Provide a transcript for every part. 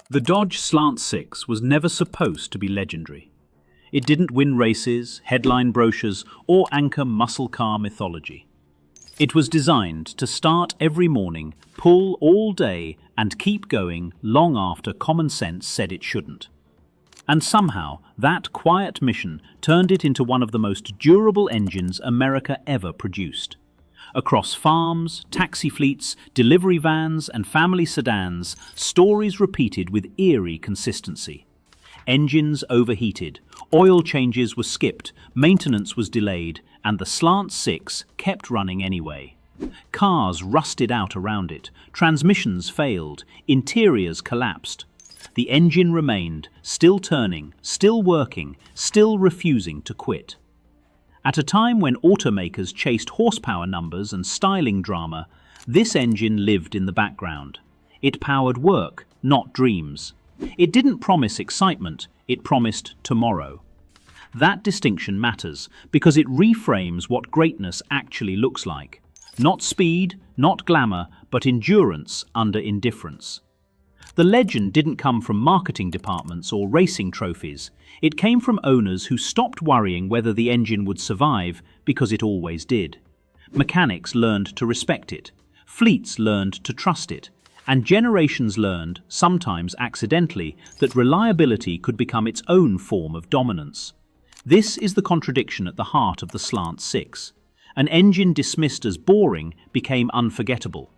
The Dodge Slant-Six was never supposed to be legendary. It didn't win races, headline brochures, or anchor muscle car mythology. It was designed to start every morning, pull all day, and keep going long after common sense said it shouldn't. And somehow, that quiet mission turned it into one of the most durable engines America ever produced. Across farms, taxi fleets, delivery vans, and family sedans, stories repeated with eerie consistency. Engines overheated, oil changes were skipped, maintenance was delayed, and the Slant-Six kept running anyway. Cars rusted out around it, transmissions failed, interiors collapsed. The engine remained, still turning, still working, still refusing to quit. At a time when automakers chased horsepower numbers and styling drama, this engine lived in the background. It powered work, not dreams. It didn't promise excitement, it promised tomorrow. That distinction matters because it reframes what greatness actually looks like. Not speed, not glamour, but endurance under indifference. The legend didn't come from marketing departments or racing trophies. It came from owners who stopped worrying whether the engine would survive because it always did. Mechanics learned to respect it. Fleets learned to trust it. And generations learned, sometimes accidentally, that reliability could become its own form of dominance. This is the contradiction at the heart of the Slant-Six. An engine dismissed as boring became unforgettable.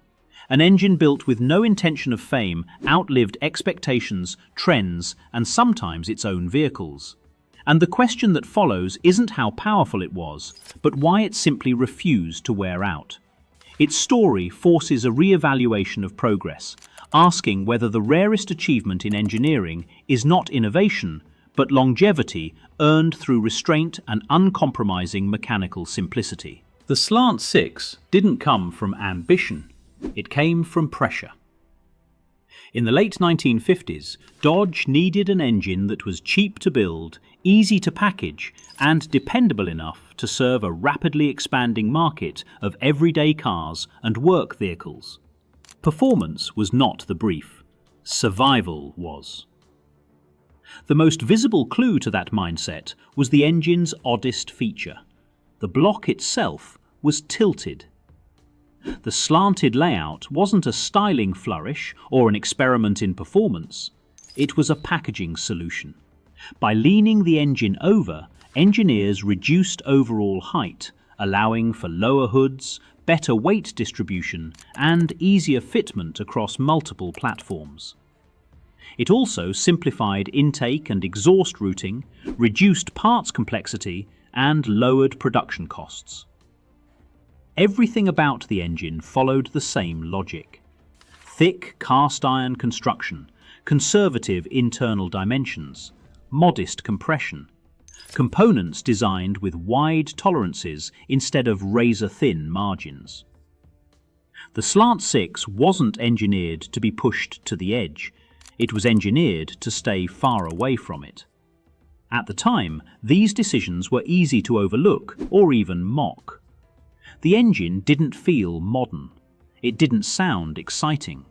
An engine built with no intention of fame outlived expectations, trends, and sometimes its own vehicles. And the question that follows isn't how powerful it was, but why it simply refused to wear out. Its story forces a re-evaluation of progress, asking whether the rarest achievement in engineering is not innovation, but longevity earned through restraint and uncompromising mechanical simplicity. The Slant-Six didn't come from ambition. It came from pressure. In the late 1950s, Dodge needed an engine that was cheap to build, easy to package, and dependable enough to serve a rapidly expanding market of everyday cars and work vehicles. Performance was not the brief. Survival was. The most visible clue to that mindset was the engine's oddest feature. The block itself was tilted. The slanted layout wasn't a styling flourish or an experiment in performance. It was a packaging solution. By leaning the engine over, engineers reduced overall height, allowing for lower hoods, better weight distribution, and easier fitment across multiple platforms. It also simplified intake and exhaust routing, reduced parts complexity, and lowered production costs. Everything about the engine followed the same logic. Thick cast iron construction, conservative internal dimensions, modest compression, components designed with wide tolerances instead of razor-thin margins. The Slant-Six wasn't engineered to be pushed to the edge. It was engineered to stay far away from it. At the time, these decisions were easy to overlook or even mock. The engine didn't feel modern. It didn't sound exciting.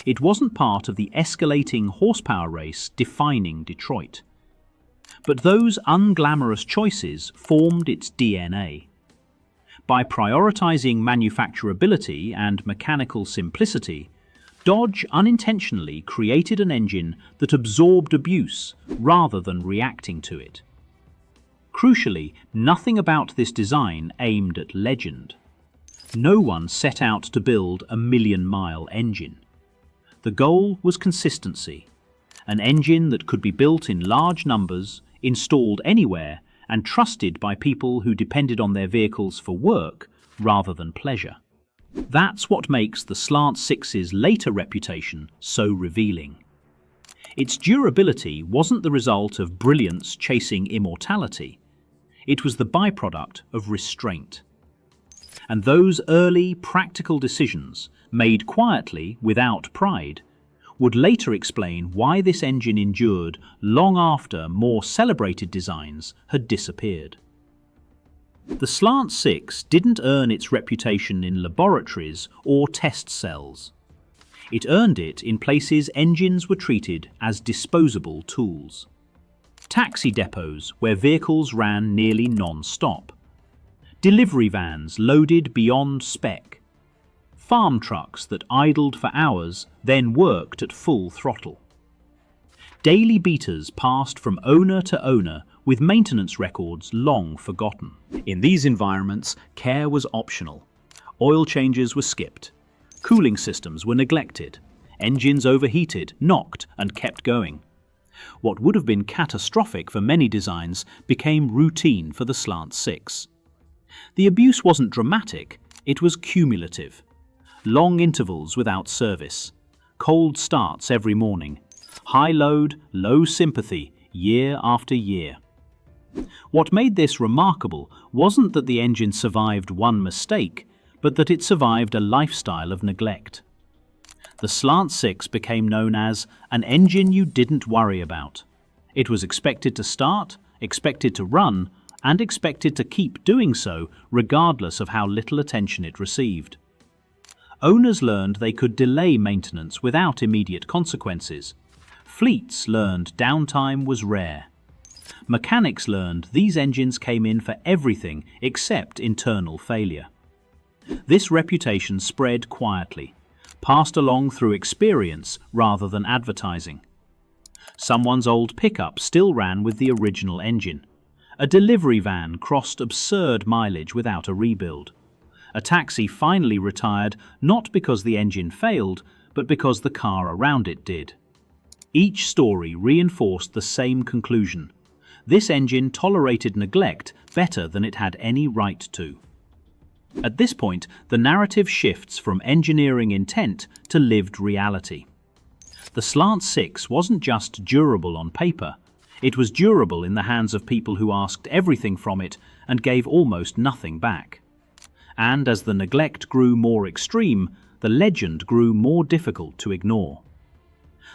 It wasn't part of the escalating horsepower race defining Detroit. But those unglamorous choices formed its DNA. By prioritizing manufacturability and mechanical simplicity, Dodge unintentionally created an engine that absorbed abuse rather than reacting to it. Crucially, nothing about this design aimed at legend. No one set out to build a million-mile engine. The goal was consistency, an engine that could be built in large numbers, installed anywhere, and trusted by people who depended on their vehicles for work rather than pleasure. That's what makes the Slant-Six's later reputation so revealing. Its durability wasn't the result of brilliance chasing immortality. It was the byproduct of restraint. And those early, practical decisions, made quietly, without pride, would later explain why this engine endured long after more celebrated designs had disappeared. The Slant-Six didn't earn its reputation in laboratories or test cells. It earned it in places engines were treated as disposable tools. Taxi depots where vehicles ran nearly non-stop. Delivery vans loaded beyond spec. Farm trucks that idled for hours, then worked at full throttle. Daily beaters passed from owner to owner with maintenance records long forgotten. In these environments, care was optional. Oil changes were skipped. Cooling systems were neglected. Engines overheated, knocked, and kept going. What would have been catastrophic for many designs became routine for the Slant-Six. The abuse wasn't dramatic, it was cumulative. Long intervals without service. Cold starts every morning. High load, low sympathy, year after year. What made this remarkable wasn't that the engine survived one mistake, but that it survived a lifestyle of neglect. The Slant-Six became known as an engine you didn't worry about. It was expected to start, expected to run, and expected to keep doing so regardless of how little attention it received. Owners learned they could delay maintenance without immediate consequences. Fleets learned downtime was rare. Mechanics learned these engines came in for everything except internal failure. This reputation spread quietly, passed along through experience rather than advertising. Someone's old pickup still ran with the original engine. A delivery van crossed absurd mileage without a rebuild. A taxi finally retired not because the engine failed, but because the car around it did. Each story reinforced the same conclusion. This engine tolerated neglect better than it had any right to. At this point, the narrative shifts from engineering intent to lived reality. The Slant-Six wasn't just durable on paper, it was durable in the hands of people who asked everything from it and gave almost nothing back. And as the neglect grew more extreme, the legend grew more difficult to ignore.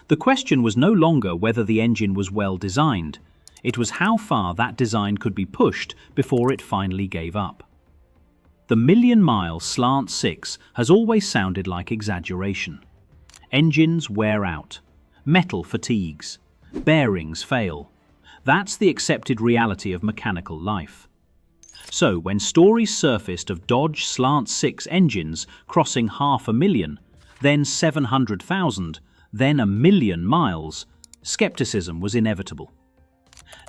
The question was no longer whether the engine was well designed, it was how far that design could be pushed before it finally gave up. The million-mile Slant-Six has always sounded like exaggeration. Engines wear out, metal fatigues, bearings fail. That's the accepted reality of mechanical life. So when stories surfaced of Dodge Slant-Six engines crossing 500,000, then 700,000, then 1,000,000 miles, skepticism was inevitable.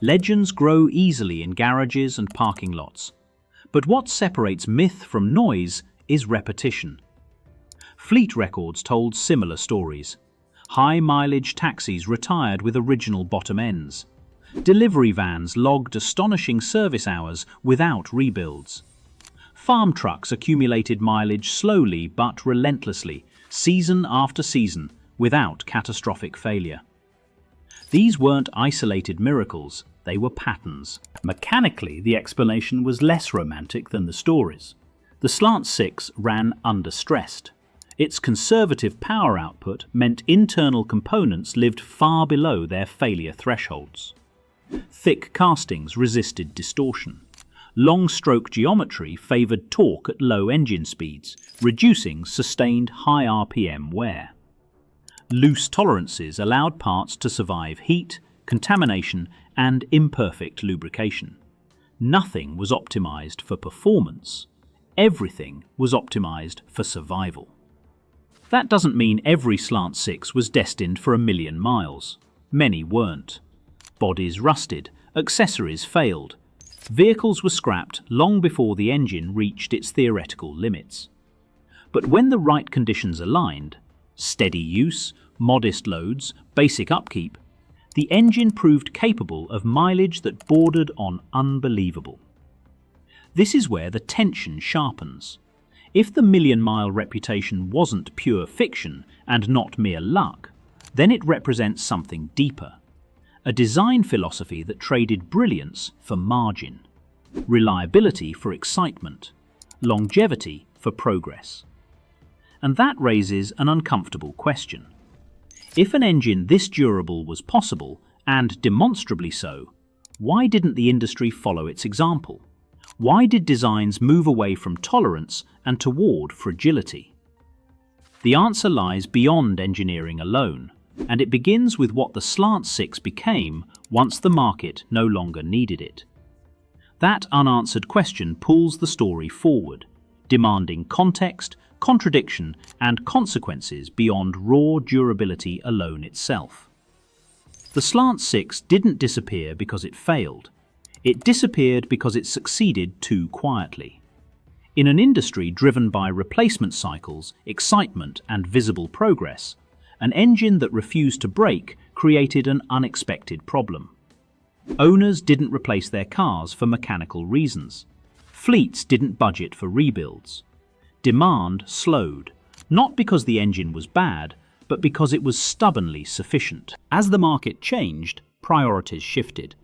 Legends grow easily in garages and parking lots. But what separates myth from noise is repetition. Fleet records told similar stories. High-mileage taxis retired with original bottom ends. Delivery vans logged astonishing service hours without rebuilds. Farm trucks accumulated mileage slowly but relentlessly, season after season, without catastrophic failure. These weren't isolated miracles, they were patterns. Mechanically, the explanation was less romantic than the stories. The Slant-Six ran under-stressed. Its conservative power output meant internal components lived far below their failure thresholds. Thick castings resisted distortion. Long-stroke geometry favoured torque at low engine speeds, reducing sustained high RPM wear. Loose tolerances allowed parts to survive heat, contamination, and imperfect lubrication. Nothing was optimized for performance. Everything was optimized for survival. That doesn't mean every Slant-Six was destined for 1,000,000 miles. Many weren't. Bodies rusted, accessories failed. Vehicles were scrapped long before the engine reached its theoretical limits. But when the right conditions aligned, steady use, modest loads, basic upkeep, the engine proved capable of mileage that bordered on unbelievable. This is where the tension sharpens. If the million-mile reputation wasn't pure fiction and not mere luck, then it represents something deeper. A design philosophy that traded brilliance for margin, reliability for excitement, longevity for progress. And that raises an uncomfortable question. If an engine this durable was possible, and demonstrably so, why didn't the industry follow its example? Why did designs move away from tolerance and toward fragility? The answer lies beyond engineering alone, and it begins with what the Slant-Six became once the market no longer needed it. That unanswered question pulls the story forward, demanding context, contradiction, and consequences beyond raw durability alone itself. The Slant-Six didn't disappear because it failed. It disappeared because it succeeded too quietly. In an industry driven by replacement cycles, excitement, and visible progress, an engine that refused to brake created an unexpected problem. Owners didn't replace their cars for mechanical reasons. Fleets didn't budget for rebuilds. Demand slowed, not because the engine was bad, but because it was stubbornly sufficient. As the market changed, priorities shifted.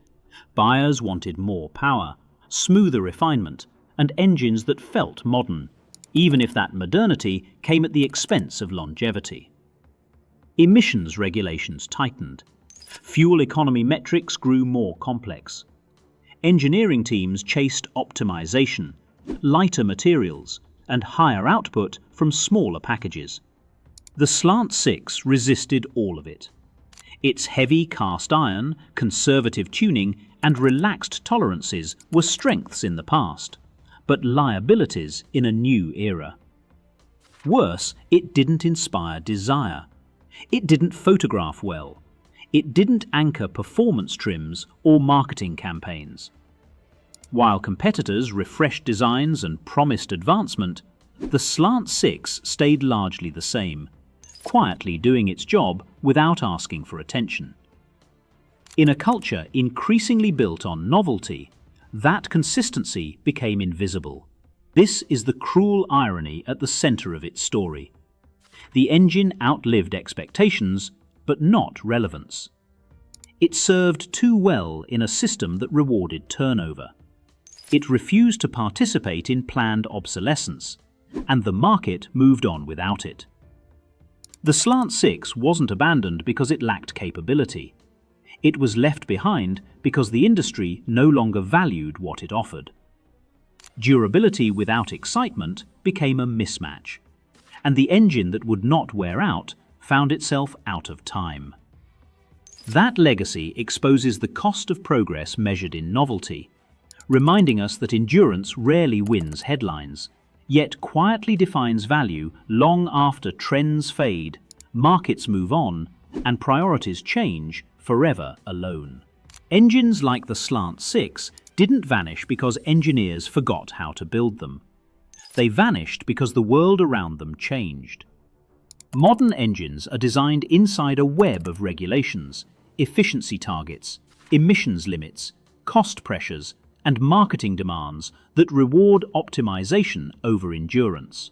Buyers wanted more power, smoother refinement, and engines that felt modern, even if that modernity came at the expense of longevity. Emissions regulations tightened. Fuel economy metrics grew more complex. Engineering teams chased optimization, lighter materials, and higher output from smaller packages. The Slant-Six resisted all of it. Its heavy cast iron, conservative tuning, and relaxed tolerances were strengths in the past, but liabilities in a new era. Worse, it didn't inspire desire. It didn't photograph well. It didn't anchor performance trims or marketing campaigns. While competitors refreshed designs and promised advancement, the Slant-Six stayed largely the same, quietly doing its job without asking for attention. In a culture increasingly built on novelty, that consistency became invisible. This is the cruel irony at the center of its story. The engine outlived expectations, but not relevance. It served too well in a system that rewarded turnover. It refused to participate in planned obsolescence, and the market moved on without it. The Slant-Six wasn't abandoned because it lacked capability. It was left behind because the industry no longer valued what it offered. Durability without excitement became a mismatch, and the engine that would not wear out found itself out of time. That legacy exposes the cost of progress measured in novelty, reminding us that endurance rarely wins headlines, yet quietly defines value long after trends fade, markets move on, and priorities change, forever alone. Engines like the Slant-Six didn't vanish because engineers forgot how to build them. They vanished because the world around them changed. Modern engines are designed inside a web of regulations, efficiency targets, emissions limits, cost pressures, and marketing demands that reward optimization over endurance.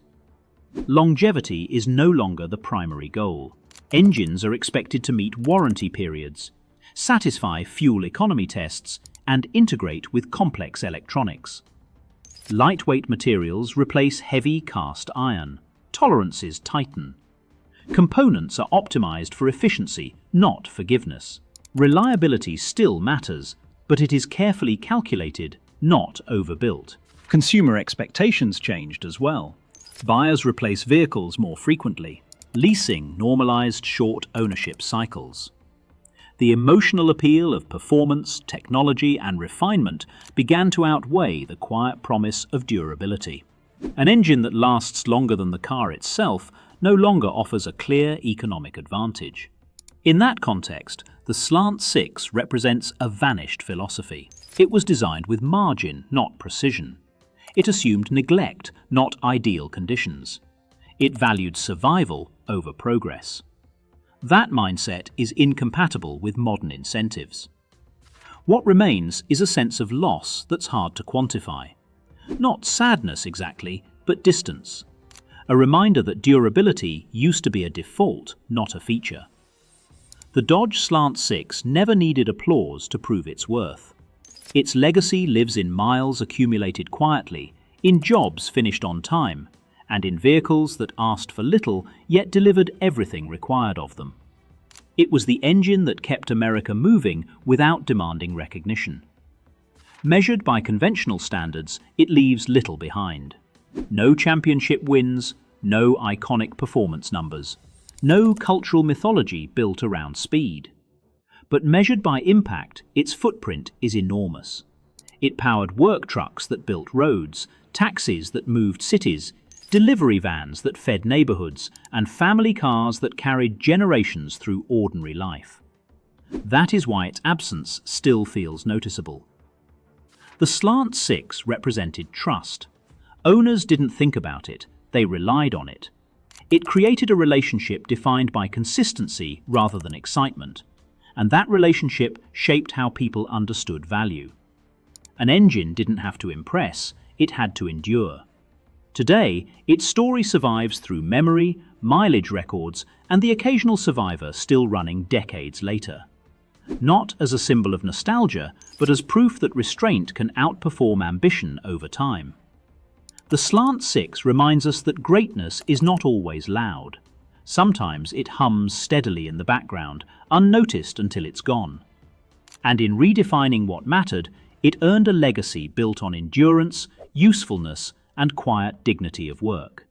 Longevity is no longer the primary goal. Engines are expected to meet warranty periods, satisfy fuel economy tests, and integrate with complex electronics. Lightweight materials replace heavy cast iron. Tolerances tighten. Components are optimized for efficiency, not forgiveness. Reliability still matters, but it is carefully calculated, not overbuilt. Consumer expectations changed as well. Buyers replace vehicles more frequently. Leasing normalized short ownership cycles. The emotional appeal of performance, technology, and refinement began to outweigh the quiet promise of durability. An engine that lasts longer than the car itself no longer offers a clear economic advantage. In that context, the Slant-Six represents a vanished philosophy. It was designed with margin, not precision. It assumed neglect, not ideal conditions. It valued survival over progress. That mindset is incompatible with modern incentives. What remains is a sense of loss that's hard to quantify. Not sadness exactly, but distance. A reminder that durability used to be a default, not a feature. The Dodge Slant-Six never needed applause to prove its worth. Its legacy lives in miles accumulated quietly, in jobs finished on time, and in vehicles that asked for little yet delivered everything required of them. It was the engine that kept America moving without demanding recognition. Measured by conventional standards, it leaves little behind. No championship wins, no iconic performance numbers, no cultural mythology built around speed. But measured by impact, its footprint is enormous. It powered work trucks that built roads, taxis that moved cities, delivery vans that fed neighborhoods, and family cars that carried generations through ordinary life. That is why its absence still feels noticeable. The Slant-Six represented trust. Owners didn't think about it, they relied on it. It created a relationship defined by consistency rather than excitement, and that relationship shaped how people understood value. An engine didn't have to impress, it had to endure. Today, its story survives through memory, mileage records, and the occasional survivor still running decades later. Not as a symbol of nostalgia, but as proof that restraint can outperform ambition over time. The Slant-Six reminds us that greatness is not always loud. Sometimes it hums steadily in the background, unnoticed until it's gone. And in redefining what mattered, it earned a legacy built on endurance, usefulness, and quiet dignity of work.